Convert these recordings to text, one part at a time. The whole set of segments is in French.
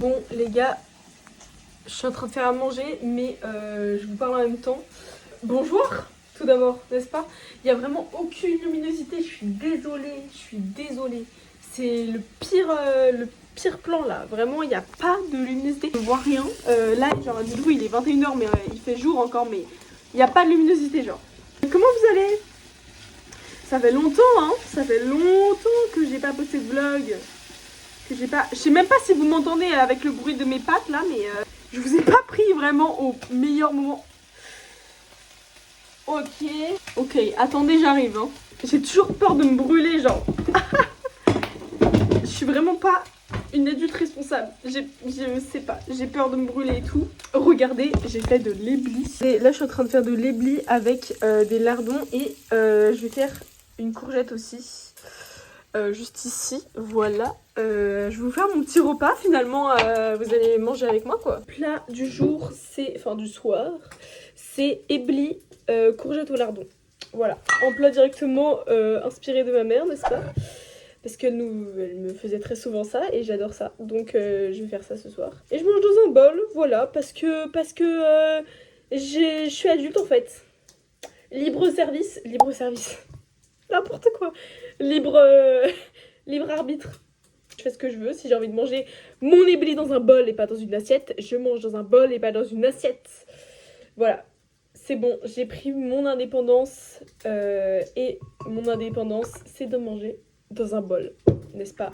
Bon les gars, je suis en train de faire à manger, mais je vous parle en même temps. Bonjour tout d'abord, n'est-ce pas? Il n'y a vraiment aucune luminosité, je suis désolée. C'est le pire plan là, vraiment il n'y a pas de luminosité. Je vois rien, là genre du coup il est 21h mais il fait jour encore, mais il n'y a pas de luminosité genre. Comment vous allez? Ça fait longtemps que j'ai pas posté de vlog. Je sais même pas si vous m'entendez avec le bruit de mes pattes là, mais je vous ai pas pris vraiment au meilleur moment. Ok, attendez, j'arrive. Hein. J'ai toujours peur de me brûler, genre. Je suis vraiment pas une adulte responsable. Je sais pas, j'ai peur de me brûler et tout. Regardez, j'ai fait de l'éblis. Et là, je suis en train de faire de l'éblis avec des lardons et je vais faire une courgette aussi. Juste ici, voilà. Je vais vous faire mon petit repas finalement. Vous allez manger avec moi quoi. Plat du jour, du soir, c'est éblis courgettes au lardon. Voilà, en plat directement inspiré de ma mère, n'est-ce pas? Parce elle me faisait très souvent ça et j'adore ça. Donc je vais faire ça ce soir. Et je mange dans un bol, voilà, parce que je suis adulte en fait. Libre service, n'importe quoi. Libre arbitre. Je fais ce que je veux. Si j'ai envie de manger mon éblis dans un bol et pas dans une assiette, je mange dans un bol et pas dans une assiette. Voilà. C'est bon, j'ai pris mon indépendance. Et mon indépendance, c'est de manger dans un bol. N'est-ce pas?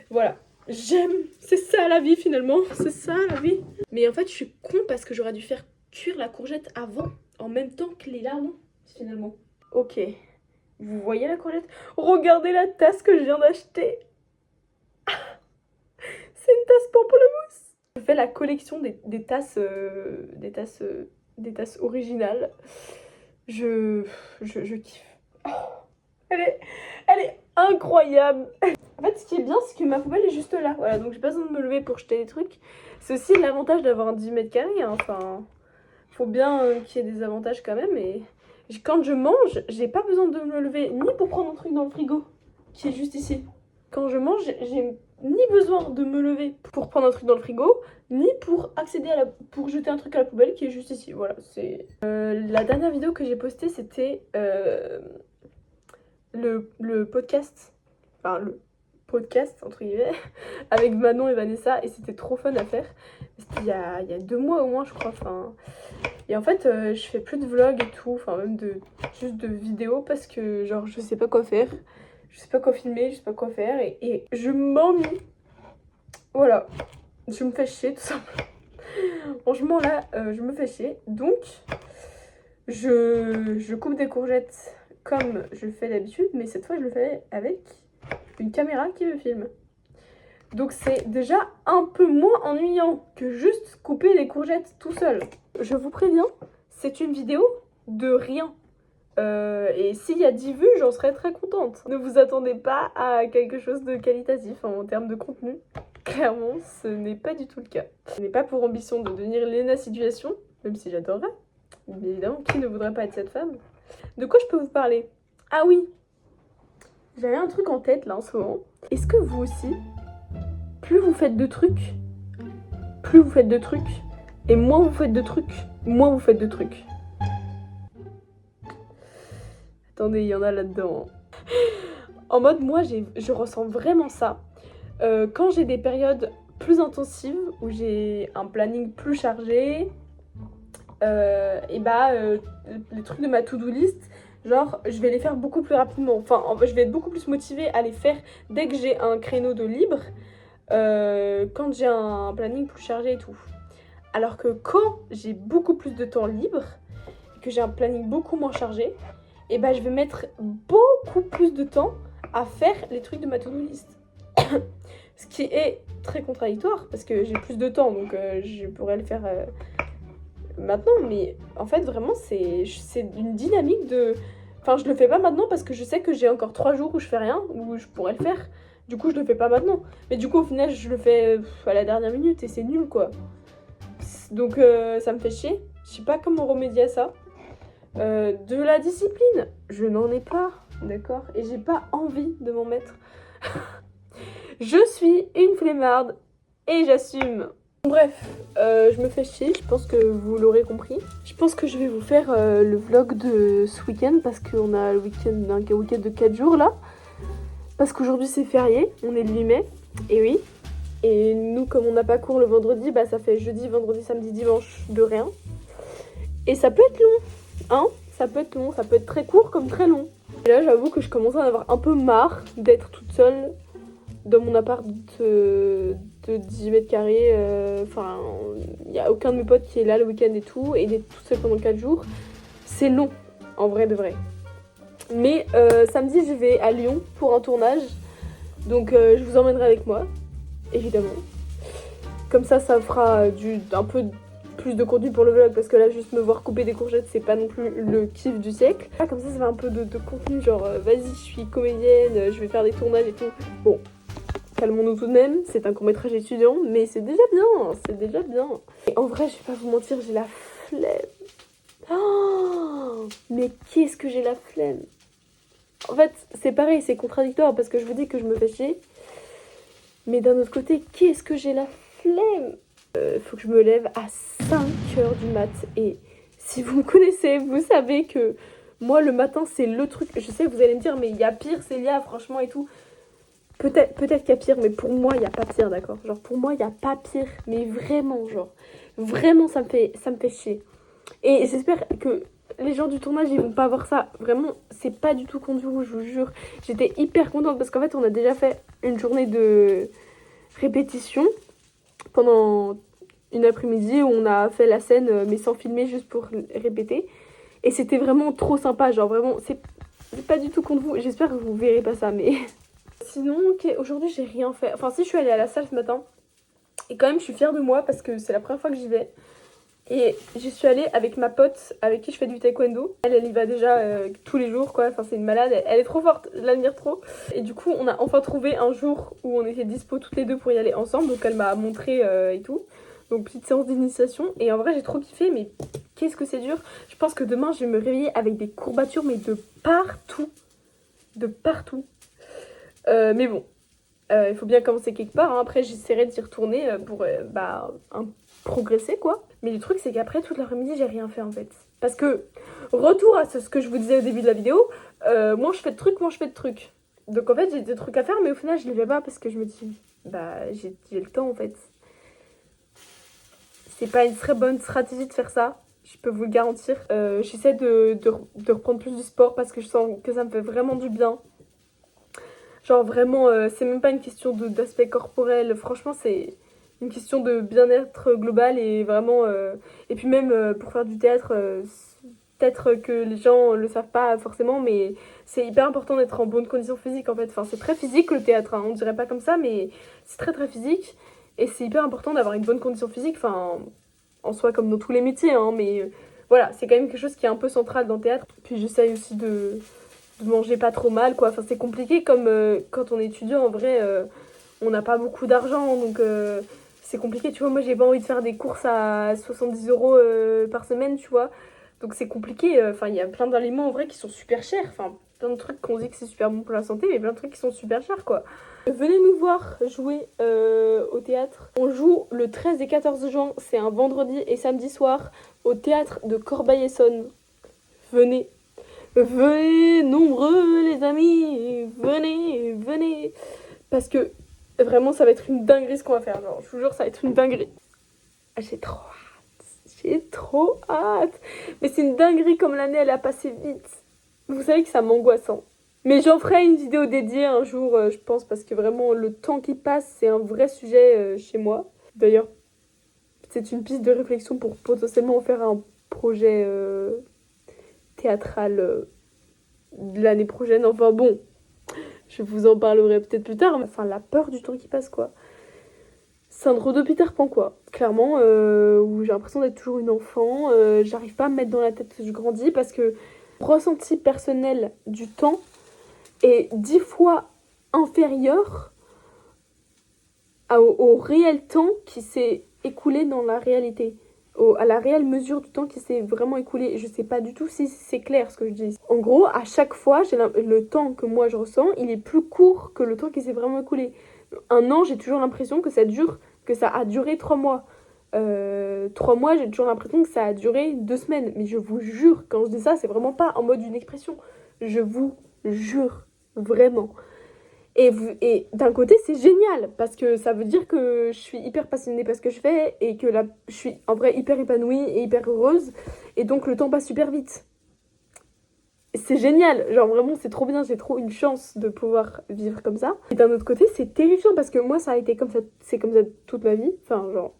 Voilà. J'aime. C'est ça la vie finalement. C'est ça la vie. Mais en fait, je suis con parce que j'aurais dû faire cuire la courgette avant. En même temps que les lardons, finalement. Ok. Vous voyez la courgette? Regardez la tasse que je viens d'acheter. C'est une tasse pamplemousse. Je fais la collection des tasses originales. Je kiffe. Oh, elle est incroyable. En fait, ce qui est bien, c'est que ma poubelle est juste là. Voilà, donc j'ai pas besoin de me lever pour jeter les trucs. C'est aussi l'avantage d'avoir un 10 mètres carrés. Hein. Enfin, faut bien qu'il y ait des avantages quand même. Et quand je mange, j'ai pas besoin de me lever ni pour prendre un truc dans le frigo qui est juste ici. Quand je mange, j'ai ni besoin de me lever pour prendre un truc dans le frigo, ni pour accéder pour jeter un truc à la poubelle qui est juste ici. Voilà, c'est... la dernière vidéo que j'ai postée, c'était le podcast, enfin le podcast, entre guillemets, avec Manon et Vanessa, et c'était trop fun à faire. C'était il y a 2 mois au moins, je crois, enfin... Et en fait, je fais plus de vlogs et tout, enfin même juste de vidéos, parce que genre, je sais pas quoi faire. Je sais pas quoi filmer, je sais pas quoi faire et je m'ennuie. Voilà, je me fais chier tout simplement. Franchement là, je me fais chier. Donc, je coupe des courgettes comme je le fais d'habitude, mais cette fois je le fais avec une caméra qui me filme. Donc c'est déjà un peu moins ennuyant que juste couper les courgettes tout seul. Je vous préviens, c'est une vidéo de rien. Et s'il y a 10 vues, j'en serais très contente. Ne vous attendez pas à quelque chose de qualitatif en termes de contenu. Clairement, ce n'est pas du tout le cas. Je n'ai pas pour ambition de devenir Léna Situation, même si j'adorerais. Mais évidemment, qui ne voudrait pas être cette femme? De quoi je peux vous parler? Ah oui, j'avais un truc en tête là en ce moment. Est-ce que vous aussi, plus vous faites de trucs, et moins vous faites de trucs. Attendez, il y en a là-dedans. En mode, moi, je ressens vraiment ça. Quand j'ai des périodes plus intensives, où j'ai un planning plus chargé, les trucs de ma to-do list, genre, je vais les faire beaucoup plus rapidement. Enfin, je vais être beaucoup plus motivée à les faire dès que j'ai un créneau de libre, quand j'ai un planning plus chargé et tout. Alors que quand j'ai beaucoup plus de temps libre, et que j'ai un planning beaucoup moins chargé, et je vais mettre beaucoup plus de temps à faire les trucs de ma to-do list. Ce qui est très contradictoire, parce que j'ai plus de temps, donc je pourrais le faire maintenant. Mais en fait, vraiment, c'est une dynamique de... Enfin, je le fais pas maintenant parce que je sais que j'ai encore 3 jours où je fais rien, où je pourrais le faire. Du coup, je le fais pas maintenant. Mais du coup, au final, je le fais à la dernière minute et c'est nul, quoi. Donc, ça me fait chier. Je sais pas comment remédier à ça. De la discipline, je n'en ai pas, d'accord? Et j'ai pas envie de m'en mettre. Je suis une flemmarde et j'assume. Bref, je me fais chier, je pense que vous l'aurez compris. Je pense que je vais vous faire le vlog de ce week-end parce qu'on a le week-end de 4 jours là. Parce qu'aujourd'hui c'est férié, on est le 8 mai, et oui. Et nous, comme on n'a pas cours le vendredi, bah ça fait jeudi, vendredi, samedi, dimanche de rien. Et ça peut être long, hein. Ça peut être long, ça peut être très court comme très long. Et là j'avoue que je commence à en avoir un peu marre d'être toute seule dans mon appart de 18 mètres carrés. Enfin, il n'y a aucun de mes potes qui est là le week-end et tout. Et d'être toute seule pendant 4 jours, c'est long, en vrai de vrai. Mais samedi je vais à Lyon pour un tournage. Donc je vous emmènerai avec moi, évidemment. Comme ça fera un peu plus de contenu pour le vlog, parce que là juste me voir couper des courgettes c'est pas non plus le kiff du siècle. Ah, comme ça fait un peu de contenu, genre vas-y je suis comédienne, je vais faire des tournages et tout. Bon, calmons-nous tout de même, c'est un court-métrage étudiant, mais c'est déjà bien, c'est déjà bien. Et en vrai je vais pas vous mentir, j'ai la flemme. Oh, mais qu'est-ce que j'ai la flemme. En fait c'est pareil, c'est contradictoire parce que je vous dis que je me fais chier, mais d'un autre côté qu'est-ce que j'ai la flemme. Faut que je me lève à 5h du mat. Et si vous me connaissez, vous savez que moi le matin c'est le truc. Je sais que vous allez me dire mais il y a pire Célia franchement et tout. Peut-être qu'il y a pire, mais pour moi il n'y a pas pire, d'accord. Genre pour moi il n'y a pas pire. Mais vraiment genre. Vraiment ça me fait chier. Et j'espère que les gens du tournage ils vont pas voir ça. Vraiment c'est pas du tout contre vous, je vous jure. J'étais hyper contente parce qu'en fait on a déjà fait une journée de répétition pendant une après-midi où on a fait la scène mais sans filmer, juste pour répéter. Et c'était vraiment trop sympa, genre vraiment, c'est pas du tout contre vous. J'espère que vous verrez pas ça, mais... Sinon, okay, aujourd'hui j'ai rien fait. Enfin si, je suis allée à la salle ce matin. Et quand même je suis fière de moi parce que c'est la première fois que j'y vais. Et j'y suis allée avec ma pote avec qui je fais du taekwondo. Elle y va déjà tous les jours quoi, enfin c'est une malade, elle est trop forte, je l'admire trop. Et du coup on a enfin trouvé un jour où on était dispo toutes les deux pour y aller ensemble, donc elle m'a montré et tout. Donc petite séance d'initiation, et en vrai j'ai trop kiffé, mais qu'est-ce que c'est dur. Je pense que demain je vais me réveiller avec des courbatures mais de partout. De partout. Mais bon, il faut bien commencer quelque part, hein. Après j'essaierai d'y retourner pour progresser quoi. Mais le truc c'est qu'après toute l'après-midi j'ai rien fait en fait. Parce que, retour à ce que je vous disais au début de la vidéo, moins je fais de trucs. Donc en fait j'ai des trucs à faire mais au final je les fais pas parce que je me dis, bah j'ai le temps en fait. C'est pas une très bonne stratégie de faire ça, je peux vous le garantir. J'essaie de reprendre plus du sport parce que je sens que ça me fait vraiment du bien. Genre vraiment, c'est même pas une question d'aspect corporel, franchement c'est une question de bien-être global et vraiment... Et puis même pour faire du théâtre, peut-être que les gens le savent pas forcément, mais c'est hyper important d'être en bonne condition physique en fait. Enfin c'est très physique le théâtre, hein. On dirait pas comme ça mais c'est très très physique. Et c'est hyper important d'avoir une bonne condition physique, enfin en soi comme dans tous les métiers, hein, mais voilà, c'est quand même quelque chose qui est un peu central dans le théâtre. Puis j'essaye aussi de manger pas trop mal quoi, enfin c'est compliqué comme quand on est étudiant en vrai, on n'a pas beaucoup d'argent donc c'est compliqué, tu vois. Moi j'ai pas envie de faire des courses à 70 € par semaine, tu vois, donc c'est compliqué. Enfin il y a plein d'aliments en vrai qui sont super chers, enfin plein de trucs qu'on dit que c'est super bon pour la santé mais plein de trucs qui sont super chers quoi. Venez nous voir jouer au théâtre. On joue le 13 et 14 juin, c'est un vendredi et samedi soir au théâtre de Corbeil-Essonnes. Venez. Venez nombreux les amis, venez. Parce que vraiment ça va être une dinguerie ce qu'on va faire, genre je vous jure ça va être une dinguerie. J'ai trop hâte. Mais c'est une dinguerie comme l'année elle a passé vite. Vous savez que ça m'angoisse, hein. Mais j'en ferai une vidéo dédiée un jour, je pense, parce que vraiment, le temps qui passe, c'est un vrai sujet chez moi. D'ailleurs, c'est une piste de réflexion pour potentiellement faire un projet théâtral l'année prochaine. Enfin bon, je vous en parlerai peut-être plus tard. Enfin, la peur du temps qui passe, quoi. Syndrome de Peter Pan, quoi. Clairement, où j'ai l'impression d'être toujours une enfant. J'arrive pas à me mettre dans la tête que je grandis parce que le ressenti personnel du temps est 10 fois inférieur au réel temps qui s'est écoulé dans la réalité. À la réelle mesure du temps qui s'est vraiment écoulé. Je sais pas du tout si c'est clair ce que je dis. En gros, à chaque fois, le temps que moi je ressens, il est plus court que le temps qui s'est vraiment écoulé. Un an, j'ai toujours l'impression que que ça a duré 3 mois. 3 mois, j'ai toujours l'impression que ça a duré 2 semaines. Mais je vous jure, quand je dis ça, c'est vraiment pas en mode une expression. Je vous jure, vraiment. Et d'un côté, c'est génial, parce que ça veut dire que je suis hyper passionnée par ce que je fais, et que là, je suis en vrai hyper épanouie et hyper heureuse, et donc le temps passe super vite. C'est génial, genre vraiment c'est trop bien, j'ai trop une chance de pouvoir vivre comme ça. Et d'un autre côté, c'est terrifiant, parce que moi ça a été comme ça, c'est comme ça toute ma vie, enfin genre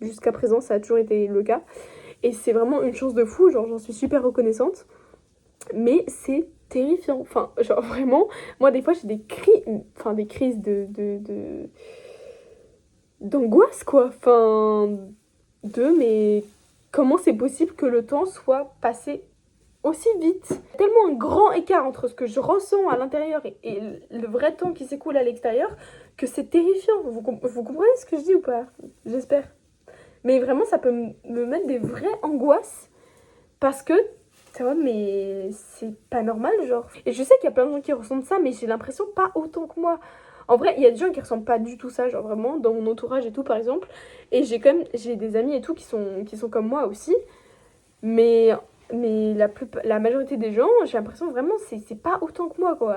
jusqu'à présent ça a toujours été le cas. Et c'est vraiment une chance de fou, genre j'en suis super reconnaissante, mais c'est terrifiant, enfin genre vraiment, moi des fois j'ai des crises d'angoisse quoi, mais comment c'est possible que le temps soit passé aussi vite. Tellement un grand écart entre ce que je ressens à l'intérieur et le vrai temps qui s'écoule à l'extérieur, que c'est terrifiant. Vous comprenez ce que je dis ou pas? J'espère. Mais vraiment, ça peut me mettre des vraies angoisses, parce que, tu vois, mais c'est pas normal, genre. Et je sais qu'il y a plein de gens qui ressentent ça, mais j'ai l'impression pas autant que moi. En vrai, il y a des gens qui ressentent pas du tout ça, genre vraiment, dans mon entourage et tout, par exemple. Et j'ai des amis et tout qui sont comme moi aussi. Mais la majorité des gens, j'ai l'impression vraiment, c'est pas autant que moi, quoi.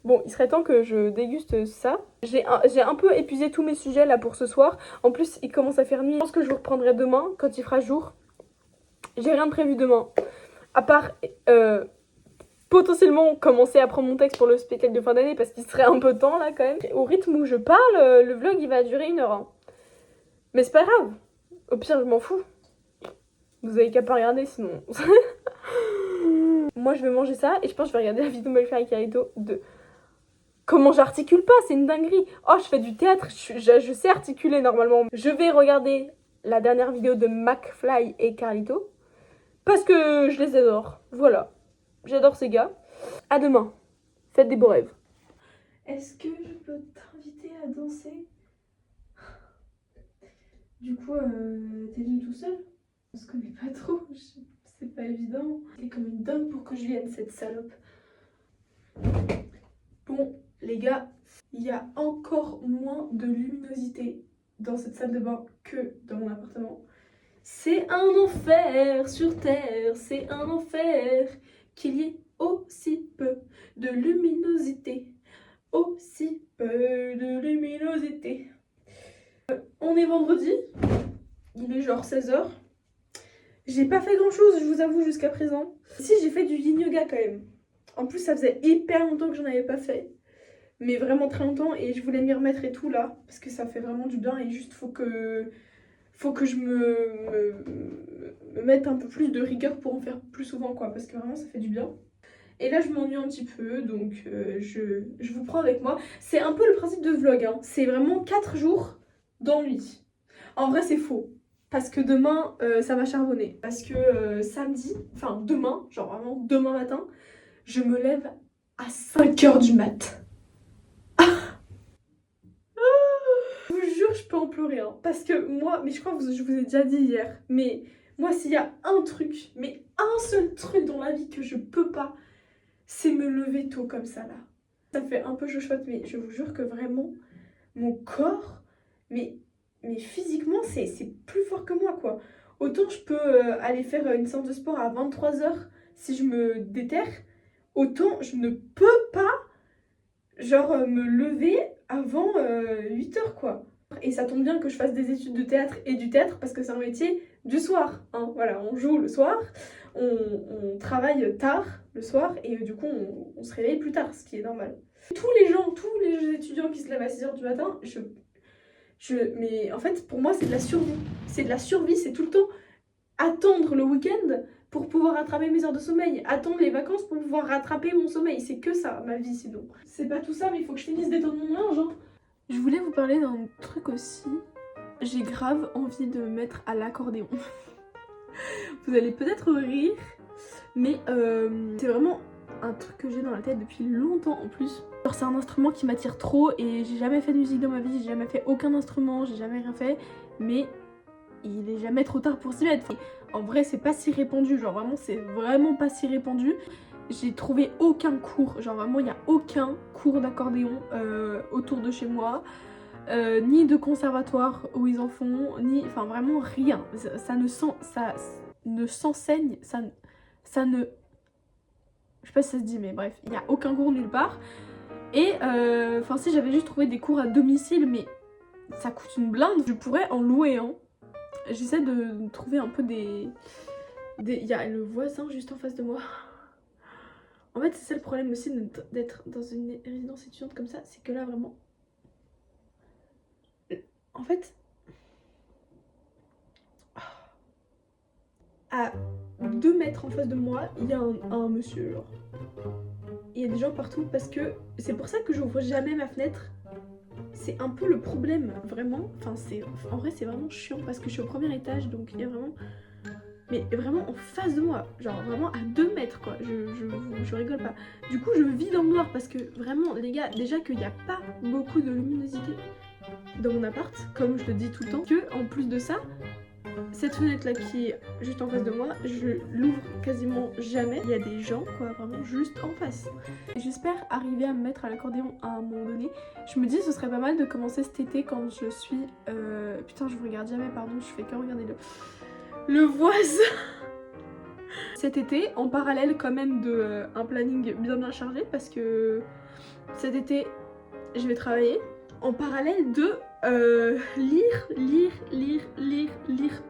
Bon, il serait temps que je déguste ça. J'ai un peu épuisé tous mes sujets là pour ce soir. En plus, il commence à faire nuit. Je pense que je vous reprendrai demain, quand il fera jour. J'ai rien de prévu demain. À part potentiellement commencer à prendre mon texte pour le spectacle de fin d'année, parce qu'il serait un peu temps là quand même. Au rythme où je parle, le vlog il va durer 1 heure. Hein. Mais c'est pas grave. Au pire, je m'en fous. Vous avez qu'à pas regarder sinon. Moi je vais manger ça et je pense que je vais regarder la vidéo de Malfait et Carito de comment j'articule pas, c'est une dinguerie. Oh, je fais du théâtre, je sais articuler normalement. Je vais regarder la dernière vidéo de McFly et Carlito parce que je les adore. Voilà, j'adore ces gars. À demain, faites des beaux rêves. Est-ce que je peux t'inviter à danser? Du coup, t'es venu tout seul? On se connaît pas trop, c'est pas évident. T'es comme une dingue pour que je vienne, cette salope. Bon, les gars, il y a encore moins de luminosité dans cette salle de bain que dans mon appartement. C'est un enfer sur terre, c'est un enfer qu'il y ait aussi peu de luminosité. Aussi peu de luminosité. On est vendredi, il est genre 16h. J'ai pas fait grand chose, je vous avoue, jusqu'à présent. Si, j'ai fait du yin yoga quand même. En plus, ça faisait hyper longtemps que j'en avais pas fait. Mais vraiment très longtemps, et je voulais m'y remettre et tout là, parce que ça fait vraiment du bien, et juste faut que je me mette un peu plus de rigueur pour en faire plus souvent quoi, parce que vraiment ça fait du bien. Et là je m'ennuie un petit peu, donc je vous prends avec moi. C'est un peu le principe de vlog, hein. C'est vraiment 4 jours d'ennui. En vrai c'est faux, parce que demain ça va charbonner, parce que samedi, enfin demain, genre vraiment demain matin, je me lève à 5h du mat. Je vous jure, je peux en pleurer, hein. Parce que moi, mais je crois que je vous ai déjà dit hier, mais moi s'il y a un truc, mais un seul truc dans la vie que je peux pas, c'est me lever tôt comme ça là. Ça fait un peu chochotte, mais je vous jure que vraiment, mon corps, mais physiquement, c'est plus fort que moi quoi. Autant je peux aller faire une séance de sport à 23h si je me déterre, autant je ne peux pas, genre, me lever avant 8h quoi. Et ça tombe bien que je fasse des études de théâtre et du théâtre, parce que c'est un métier du soir, hein. Voilà, on joue le soir, on travaille tard le soir, et du coup on se réveille plus tard, ce qui est normal. Tous les étudiants qui se lèvent à 6h du matin, mais en fait pour moi c'est de la survie. C'est de la survie, c'est tout le temps attendre le week-end pour pouvoir rattraper mes heures de sommeil, attendre les vacances pour pouvoir rattraper mon sommeil. C'est que ça, ma vie, sinon. C'est pas tout ça, mais il faut que je finisse d'étendre mon linge, hein. Je voulais vous parler d'un truc aussi. J'ai grave envie de me mettre à l'accordéon. Vous allez peut-être rire, mais c'est vraiment un truc que j'ai dans la tête depuis longtemps en plus. Alors c'est un instrument qui m'attire trop, et j'ai jamais fait de musique dans ma vie, j'ai jamais fait aucun instrument, j'ai jamais rien fait, mais il est jamais trop tard pour s'y mettre. Enfin, en vrai c'est pas si répandu, genre vraiment c'est vraiment pas si répandu. J'ai trouvé aucun cours, genre vraiment il n'y a aucun cours d'accordéon autour de chez moi. ni de conservatoire où ils en font, ni... Enfin vraiment rien. Ça ne s'enseigne, ça ne... Je sais pas si ça se dit mais bref, il n'y a aucun cours nulle part. Et enfin si j'avais juste trouvé des cours à domicile mais ça coûte une blinde, je pourrais en louer un. J'essaie de trouver un peu des... Il y a le voisin juste en face de moi. En fait c'est ça le problème aussi d'être dans une résidence étudiante comme ça, c'est que là vraiment... En fait... À 2 mètres en face de moi, il y a un monsieur genre. Il y a des gens partout parce que c'est pour ça que j'ouvre jamais ma fenêtre. C'est un peu le problème, vraiment. Enfin, en vrai, c'est vraiment chiant parce que je suis au premier étage, donc il y a vraiment... Mais vraiment en face de moi, genre vraiment à 2 mètres quoi, je rigole pas. Du coup, je vis dans le noir parce que vraiment, les gars, déjà qu'il n'y a pas beaucoup de luminosité dans mon appart, comme je le dis tout le temps, que en plus de ça, cette fenêtre là qui est juste en face de moi, je l'ouvre quasiment jamais. Il y a des gens quoi, vraiment juste en face. J'espère arriver à me mettre à l'accordéon à un moment donné. Je me dis ce serait pas mal de commencer cet été quand je suis... Putain je vous regarde jamais, pardon, je fais que regarder le voisin. Cet été, en parallèle quand même de un planning bien chargé parce que cet été je vais travailler. En parallèle de lire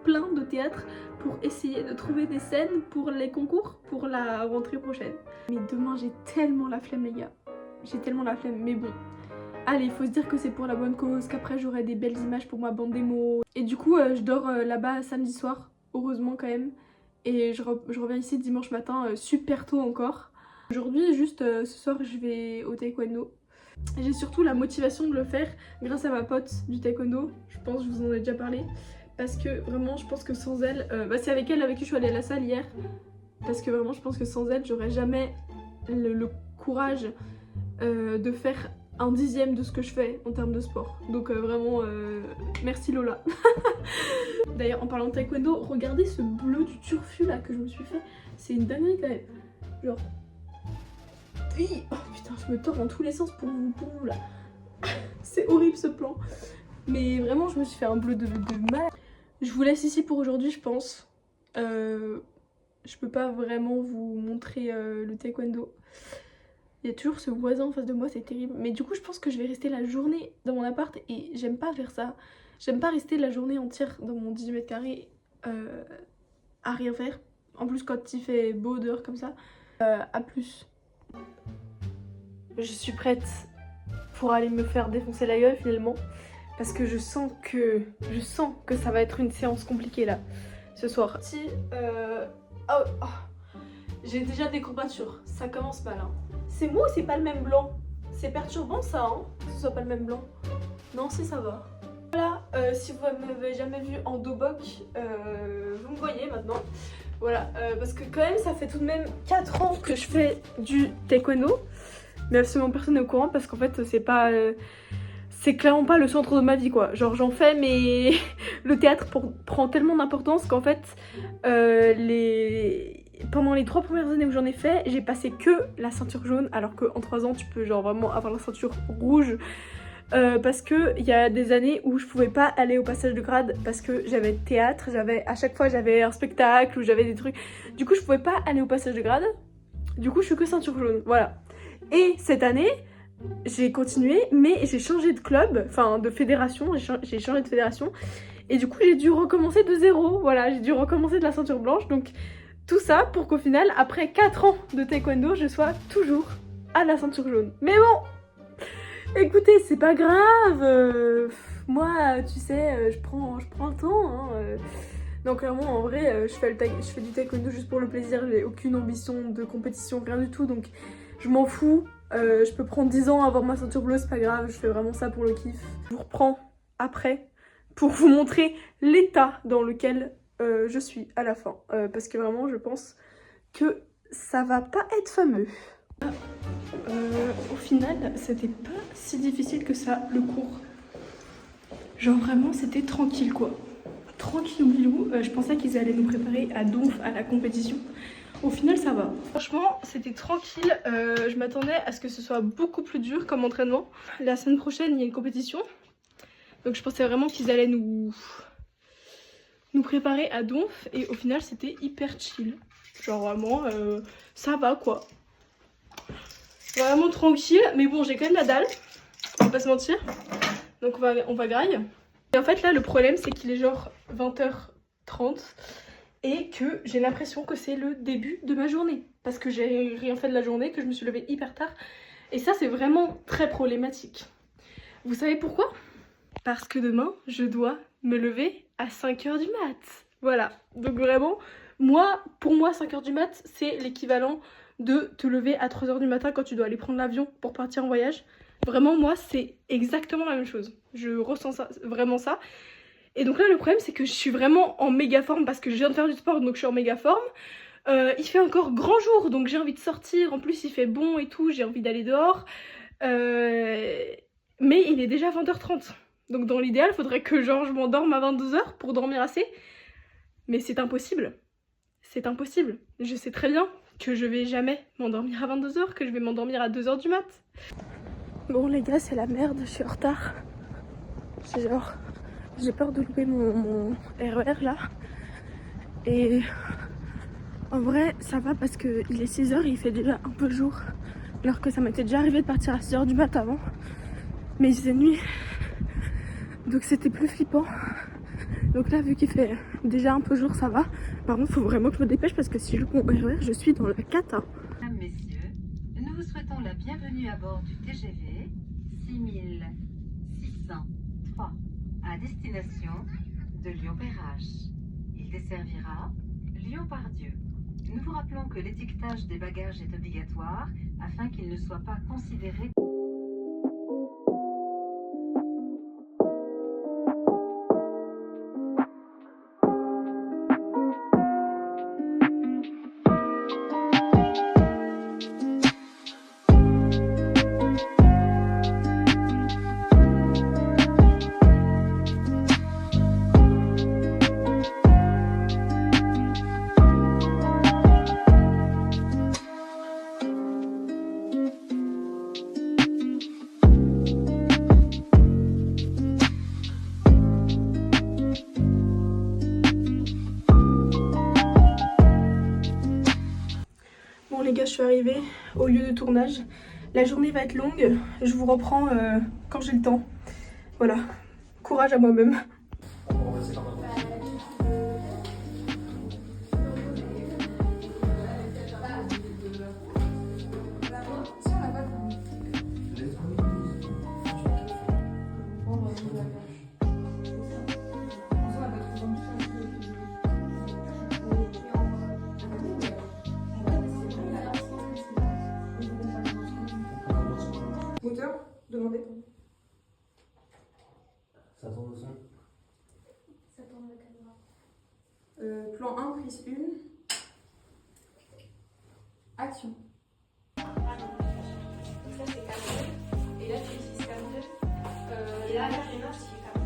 plein de théâtre pour essayer de trouver des scènes pour les concours pour la rentrée prochaine. Mais demain j'ai tellement la flemme les gars, j'ai tellement la flemme, mais bon. Allez, il faut se dire que c'est pour la bonne cause, qu'après j'aurai des belles images pour ma bande démo. Et du coup je dors là-bas samedi soir, heureusement quand même. Et je reviens ici dimanche matin super tôt encore. Aujourd'hui juste ce soir je vais au taekwondo. J'ai surtout la motivation de le faire grâce à ma pote du taekwondo, je pense que je vous en ai déjà parlé. Parce que vraiment je pense que sans elle, c'est avec elle avec qui je suis allée à la salle hier. Parce que vraiment je pense que sans elle j'aurais jamais le courage de faire un dixième de ce que je fais en termes de sport. Donc vraiment merci Lola. D'ailleurs en parlant de taekwondo, regardez ce bleu du turfu là que je me suis fait, c'est une dinguerie quand même. Genre... Oui, oh putain, je me tords dans tous les sens pour vous là. C'est horrible ce plan. Mais vraiment, je me suis fait un bleu de mal. Je vous laisse ici pour aujourd'hui, je pense. Je peux pas vraiment vous montrer le taekwondo. Il y a toujours ce voisin en face de moi, c'est terrible. Mais du coup, je pense que je vais rester la journée dans mon appart et j'aime pas faire ça. J'aime pas rester la journée entière dans mon 18 mètres carrés à rien faire. En plus, quand il fait beau dehors comme ça. À plus. Je suis prête pour aller me faire défoncer la gueule finalement parce que je sens que ça va être une séance compliquée là ce soir. J'ai déjà des courbatures, ça commence mal hein. C'est moi ou c'est pas le même blanc? C'est perturbant ça hein, que ce soit pas le même blanc. Non si ça va. Voilà, si vous m'avez jamais vu en doboc, vous me voyez maintenant. Voilà, parce que quand même ça fait tout de même 4 ans que je fais du taekwondo. Mais absolument personne n'est au courant parce qu'en fait c'est pas... c'est clairement pas le centre de ma vie quoi. Genre j'en fais mais le théâtre prend tellement d'importance qu'en fait pendant les 3 premières années où j'en ai fait, j'ai passé que la ceinture jaune alors qu'en 3 ans tu peux genre vraiment avoir la ceinture rouge. Parce que il y a des années où je pouvais pas aller au passage de grade parce que j'avais théâtre, à chaque fois j'avais un spectacle ou j'avais des trucs. Du coup je pouvais pas aller au passage de grade. Du coup je suis que ceinture jaune, voilà. Et cette année j'ai continué mais j'ai changé de club, enfin de fédération, j'ai changé de fédération. Et du coup j'ai dû recommencer de zéro, voilà, j'ai dû recommencer de la ceinture blanche. Donc tout ça pour qu'au final après 4 ans de taekwondo je sois toujours à la ceinture jaune. Mais bon, écoutez, c'est pas grave, moi, tu sais, je prends le temps. Hein, Donc clairement, en vrai, je fais du taekwondo juste pour le plaisir, j'ai aucune ambition de compétition, rien du tout, donc je m'en fous. Je peux prendre 10 ans à avoir ma ceinture bleue, c'est pas grave, je fais vraiment ça pour le kiff. Je vous reprends après pour vous montrer l'état dans lequel je suis à la fin, parce que vraiment, je pense que ça va pas être fameux. Au final, c'était pas si difficile que ça, le cours. Genre vraiment, c'était tranquille quoi. Tranquille bilou. Je pensais qu'ils allaient nous préparer à donf à la compétition. Au final, ça va. Franchement, c'était tranquille. Je m'attendais à ce que ce soit beaucoup plus dur comme entraînement. La semaine prochaine, il y a une compétition. Donc je pensais vraiment qu'ils allaient nous préparer à donf. Et au final c'était hyper chill. Genre vraiment ça va quoi. Vraiment tranquille. Mais bon j'ai quand même la dalle. On va pas se mentir. Donc on va graille. Et en fait là le problème c'est qu'il est genre 20h30. Et que j'ai l'impression que c'est le début de ma journée. Parce que j'ai rien fait de la journée, que je me suis levée hyper tard. Et ça c'est vraiment très problématique. Vous savez pourquoi? Parce que demain je dois me lever à 5h du mat. Voilà, donc vraiment, pour moi 5h du mat c'est l'équivalent de te lever à 3h du matin quand tu dois aller prendre l'avion pour partir en voyage. Vraiment moi c'est exactement la même chose. Je ressens ça, vraiment ça. Et donc là le problème c'est que je suis vraiment en méga forme parce que je viens de faire du sport donc je suis en méga forme. Il fait encore grand jour donc j'ai envie de sortir, en plus il fait bon et tout, j'ai envie d'aller dehors. Mais il est déjà 20h30. Donc dans l'idéal il faudrait que genre je m'endorme à 22h pour dormir assez. Mais c'est impossible. C'est impossible. Je sais très bien que je vais jamais m'endormir à 22h, que je vais m'endormir à 2h du mat. Bon les gars c'est la merde, je suis en retard. C'est genre... J'ai peur de louper mon RER là. Et en vrai ça va parce qu'il est 6h et il fait déjà un peu jour. Alors que ça m'était déjà arrivé de partir à 6h du mat avant. Mais il faisait nuit. Donc c'était plus flippant. Donc là vu qu'il fait déjà un peu jour ça va. Par contre faut vraiment que je me dépêche parce que si je loupe mon RER je suis dans la cata. Mesdames, messieurs, nous vous souhaitons la bienvenue à bord du TGV 6603 à destination de Lyon-Perrache. Il desservira Lyon-Part-Dieu. Nous vous rappelons que l'étiquetage des bagages est obligatoire afin qu'il ne soit pas considéré. Bon les gars je suis arrivée au lieu de tournage. La journée va être longue, je vous reprends quand j'ai le temps. Voilà, courage à moi-même. Moteur, demandez. Ça tourne le son. Ça tourne le caméra. Plan 1, prise 1. Action. Ça c'est caméra. Et là tu utilises caméra. Et là la caméra c'est caméra.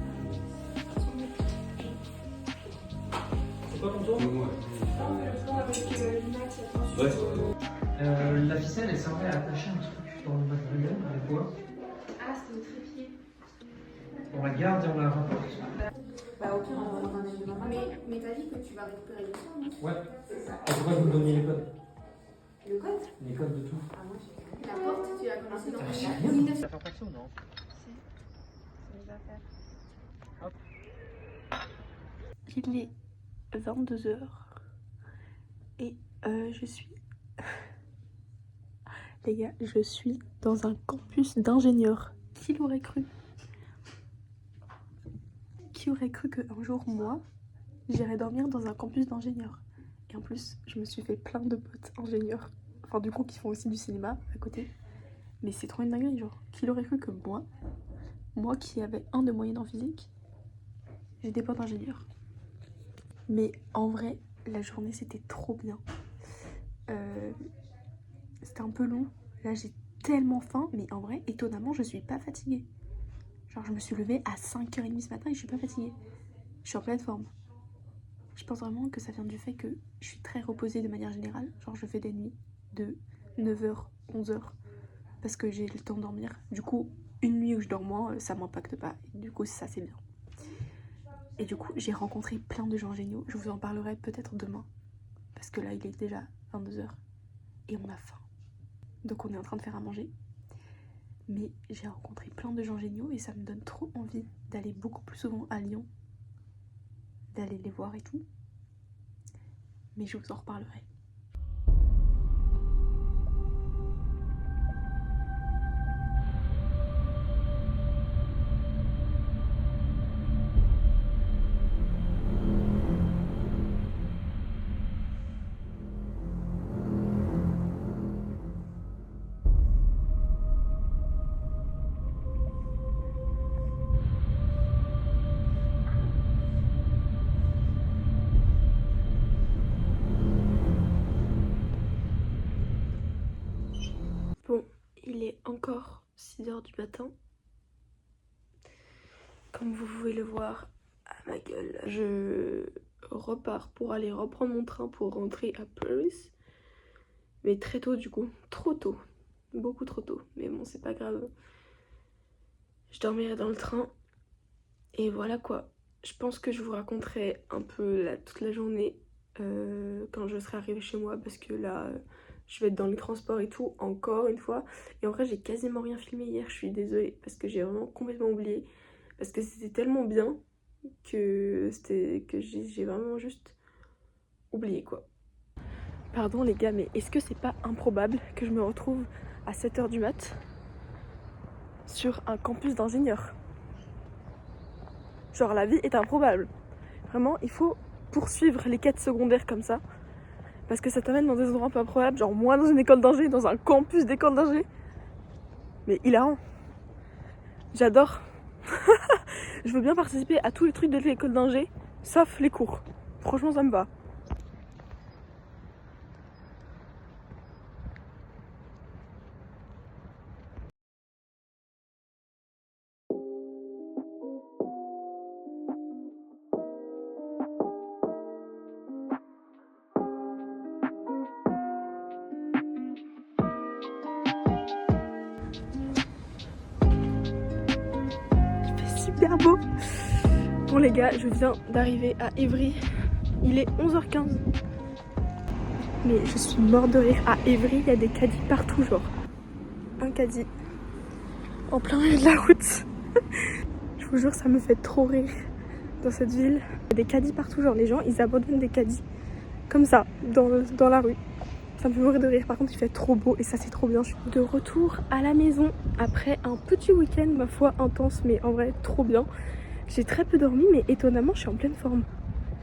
C'est pas ton tour? Non, mais le plan avec l'IMAX, attention. Ouais. La ficelle, elle servait à attacher un truc dans le matériel avec quoi? Ah, c'était au trépied. On la garde et on la rapporte. Bah au pire, on va demander demain matin. Mais t'as dit que tu vas récupérer le son, non? Ouais. Pourquoi vous me donniez les codes? Le code? Les codes de tout. Ah, moi j'ai la porte, tu l'as commencé dans Ah, le j'ai chat. rien. Ça fait fraction, non? Si. C'est les affaires. Il est 22h et je suis... Les gars, je suis dans un campus d'ingénieurs. Qui l'aurait cru? Qui aurait cru qu'un jour, moi, j'irais dormir dans un campus d'ingénieurs? Et en plus, je me suis fait plein de potes ingénieurs. Enfin, du coup, qui font aussi du cinéma à côté. Mais c'est trop une dinguerie, genre. Qui l'aurait cru que moi qui avais 1 de moyenne en physique, j'ai des potes ingénieurs. Mais en vrai, la journée, c'était trop bien. C'était un peu long. Là, j'ai tellement faim. Mais en vrai, étonnamment, je suis pas fatiguée. Genre, je me suis levée à 5h30 ce matin et je suis pas fatiguée. Je suis en pleine forme. Je pense vraiment que ça vient du fait que je suis très reposée de manière générale. Genre, je fais des nuits de 9h, 11h. Parce que j'ai le temps de dormir. Du coup, une nuit où je dors moins, ça m'impacte pas. Et du coup, ça c'est bien. Et du coup, j'ai rencontré plein de gens géniaux. Je vous en parlerai peut-être demain. Parce que là, il est déjà 22 h et on a faim. Donc on est en train de faire à manger. Mais j'ai rencontré plein de gens géniaux et ça me donne trop envie d'aller beaucoup plus souvent à Lyon. D'aller les voir et tout. Mais je vous en reparlerai. Bon, il est encore 6 h du matin. Comme vous pouvez le voir à ma gueule, je repars pour aller reprendre mon train pour rentrer à Paris. Mais très tôt du coup, trop tôt, beaucoup trop tôt. Mais bon, c'est pas grave. Je dormirai dans le train. Et voilà quoi. Je pense que je vous raconterai un peu toute la journée quand je serai arrivée chez moi. Parce que là, je vais être dans les transports et tout, encore une fois. Et en vrai, j'ai quasiment rien filmé hier, je suis désolée. Parce que j'ai vraiment complètement oublié. Parce que c'était tellement bien que j'ai vraiment juste oublié quoi. Pardon les gars, mais est-ce que c'est pas improbable que je me retrouve à 7 h du mat sur un campus d'ingénieurs? Genre la vie est improbable. Vraiment, il faut poursuivre les quêtes secondaires comme ça. Parce que ça t'amène dans des endroits un peu improbables. Genre moi dans une école d'ingé, dans un campus d'école d'ingé. Mais hilarant. J'adore. Je veux bien participer à tous les trucs de l'école d'ingé, sauf les cours. Franchement, ça me va. Il fait super beau. Bon les gars, je viens d'arriver à Évry. Il est 11 h 15. Mais je suis morte de rire. À Évry, il y a des caddies partout, genre. Un caddie en plein milieu de la route. Je vous jure, ça me fait trop rire dans cette ville. Il y a des caddies partout, genre les gens, ils abandonnent des caddies comme ça, dans la rue. Ça me fait mourir de rire. Par contre, il fait trop beau et ça, c'est trop bien. Je suis de retour à la maison après un petit week-end, ma foi, intense, mais en vrai, trop bien. J'ai très peu dormi, mais étonnamment, je suis en pleine forme.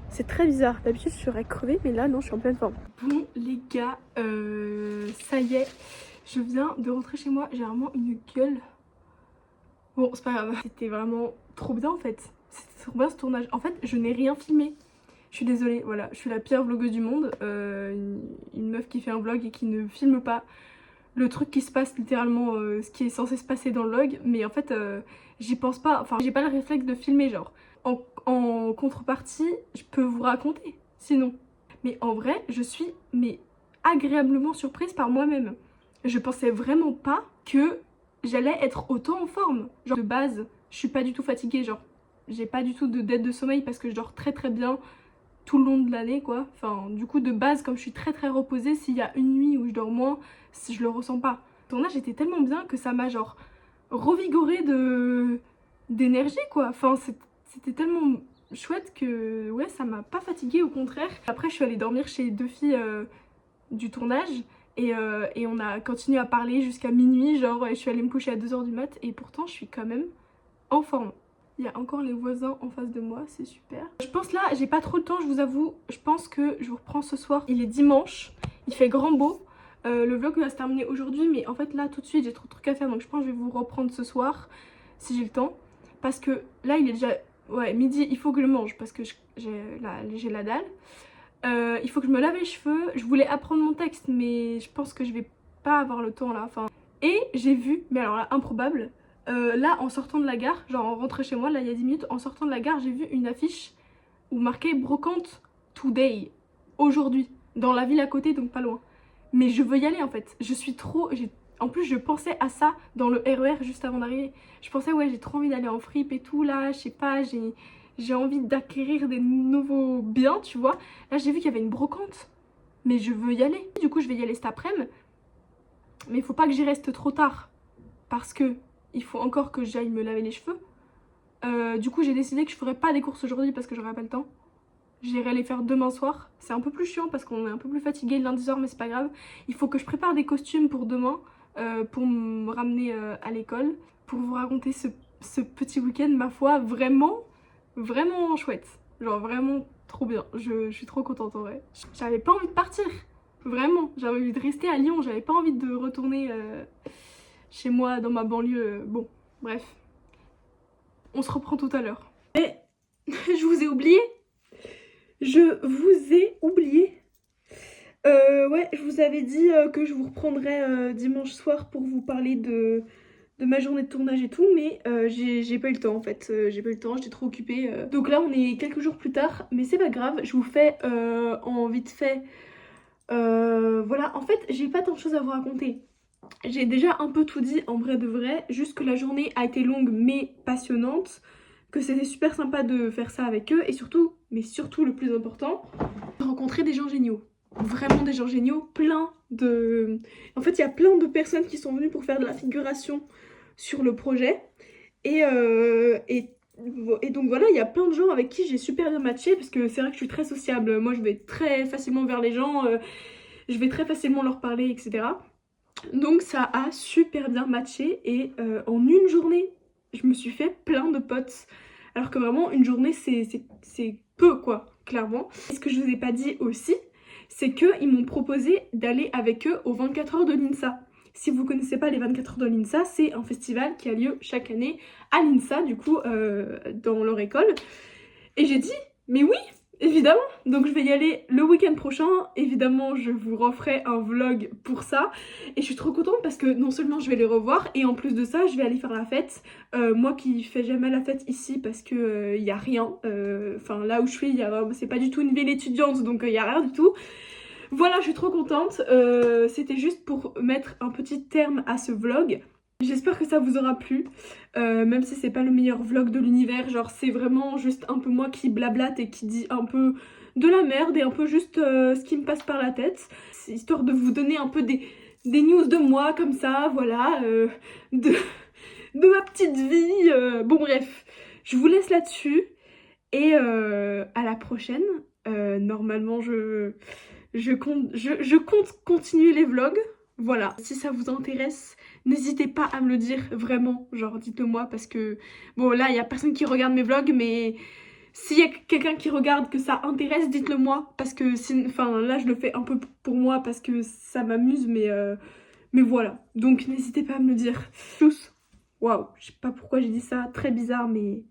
C'est très bizarre. D'habitude, je serais crevée, mais là, non, je suis en pleine forme. Bon, les gars, ça y est. Je viens de rentrer chez moi. J'ai vraiment une gueule. Bon, c'est pas grave. C'était vraiment trop bien, en fait. C'était trop bien, ce tournage. En fait, je n'ai rien filmé. Je suis désolée, voilà. Je suis la pire vlogueuse du monde. Une meuf qui fait un vlog et qui ne filme pas le truc qui se passe littéralement, ce qui est censé se passer dans le vlog. Mais en fait, j'y pense pas. Enfin, j'ai pas le réflexe de filmer, genre. En contrepartie, je peux vous raconter, sinon. Mais en vrai, je suis agréablement surprise par moi-même. Je pensais vraiment pas que j'allais être autant en forme. Genre de base, je suis pas du tout fatiguée, genre j'ai pas du tout de dette de sommeil parce que je dors très très bien tout le long de l'année quoi. Enfin du coup de base comme je suis très très reposée, s'il y a une nuit où je dors moins, je le ressens pas. Le tournage était tellement bien que ça m'a genre revigorée d'énergie quoi. Enfin c'était tellement chouette que ouais ça m'a pas fatiguée, au contraire. Après je suis allée dormir chez 2 filles du tournage et on a continué à parler jusqu'à minuit, genre je suis allée me coucher à 2 h du mat et pourtant je suis quand même en forme. Il y a encore les voisins en face de moi, c'est super. Je pense là, j'ai pas trop le temps, je vous avoue. Je pense que je vous reprends ce soir. Il est dimanche, il fait grand beau. Le vlog va se terminer aujourd'hui, mais en fait là tout de suite j'ai trop de trucs à faire. Donc je pense que je vais vous reprendre ce soir, si j'ai le temps. Parce que là il est déjà midi, il faut que je mange parce que j'ai la dalle. Il faut que je me lave les cheveux. Je voulais apprendre mon texte, mais je pense que je vais pas avoir le temps là. Enfin, et j'ai vu, mais alors là, improbable. Là en sortant de la gare, genre en rentrant chez moi là il y a 10 minutes, en sortant de la gare j'ai vu une affiche où marqué brocante today, aujourd'hui, dans la ville à côté donc pas loin. Mais je veux y aller en fait, j'ai En plus, je pensais à ça dans le RER juste avant d'arriver. Je pensais, ouais, j'ai trop envie d'aller en fripe et tout, là, je sais pas, j'ai envie d'acquérir des nouveaux biens, tu vois. Là, j'ai vu qu'il y avait une brocante, mais je veux y aller. Du coup, je vais y aller cet après-midi, mais il faut pas que j'y reste trop tard, parce que il faut encore que j'aille me laver les cheveux. Du coup, j'ai décidé que je ferais pas des courses aujourd'hui parce que j'aurais pas le temps. J'irai les faire demain soir. C'est un peu plus chiant parce qu'on est un peu plus fatigué le lundi soir, mais c'est pas grave. Il faut que je prépare des costumes pour demain, pour me ramener à l'école, pour vous raconter ce petit week-end, ma foi, vraiment, vraiment chouette. Genre vraiment trop bien. Je suis trop contente en vrai. J'avais pas envie de partir. Vraiment. J'avais envie de rester à Lyon. J'avais pas envie de retourner chez moi dans ma banlieue. Bon, bref. On se reprend tout à l'heure. Et je vous ai oublié. Je vous ai oublié. Ouais, je vous avais dit que je vous reprendrais dimanche soir pour vous parler de ma journée de tournage et tout, mais j'ai pas eu le temps en fait. J'ai pas eu le temps, j'étais trop occupée. Donc là, on est quelques jours plus tard, mais c'est pas grave. Je vous fais en vite fait. Voilà, en fait, j'ai pas tant de choses à vous raconter. J'ai déjà un peu tout dit en vrai de vrai, juste que la journée a été longue mais passionnante, que c'était super sympa de faire ça avec eux et surtout, mais surtout le plus important, rencontrer des gens géniaux. Vraiment des gens géniaux, plein de... En fait, il y a plein de personnes qui sont venues pour faire de la figuration sur le projet et donc voilà, il y a plein de gens avec qui j'ai super bien matché parce que c'est vrai que je suis très sociable. Moi, je vais très facilement vers les gens, je vais très facilement leur parler, etc. Donc ça a super bien matché et en une journée, je me suis fait plein de potes. Alors que vraiment, une journée, c'est peu quoi, clairement. Et ce que je vous ai pas dit aussi, c'est qu'ils m'ont proposé d'aller avec eux aux 24 heures de l'INSA. Si vous connaissez pas les 24 heures de l'INSA, c'est un festival qui a lieu chaque année à l'INSA, du coup, dans leur école. Et j'ai dit, mais oui, évidemment. Donc je vais y aller le week-end prochain. Évidemment, je vous referai un vlog pour ça. Et je suis trop contente parce que non seulement je vais les revoir, et en plus de ça, je vais aller faire la fête. Moi qui fais jamais la fête ici parce que y a rien. Enfin, là où je suis, c'est pas du tout une ville étudiante, donc y a rien du tout. Voilà, je suis trop contente. C'était juste pour mettre un petit terme à ce vlog. J'espère que ça vous aura plu, même si c'est pas le meilleur vlog de l'univers, genre c'est vraiment juste un peu moi qui blablate et qui dit un peu de la merde et un peu juste ce qui me passe par la tête, c'est histoire de vous donner un peu des news de moi comme ça, voilà, de ma petite vie, bon bref, je vous laisse là-dessus et à la prochaine. Normalement je compte continuer les vlogs. Voilà, si ça vous intéresse, n'hésitez pas à me le dire, vraiment, genre dites-le moi parce que, bon là il y a personne qui regarde mes vlogs, mais s'il y a quelqu'un qui regarde que ça intéresse, dites-le moi, parce que, enfin là je le fais un peu pour moi parce que ça m'amuse, mais voilà, donc n'hésitez pas à me le dire. Tous, waouh, je sais pas pourquoi j'ai dit ça, très bizarre, mais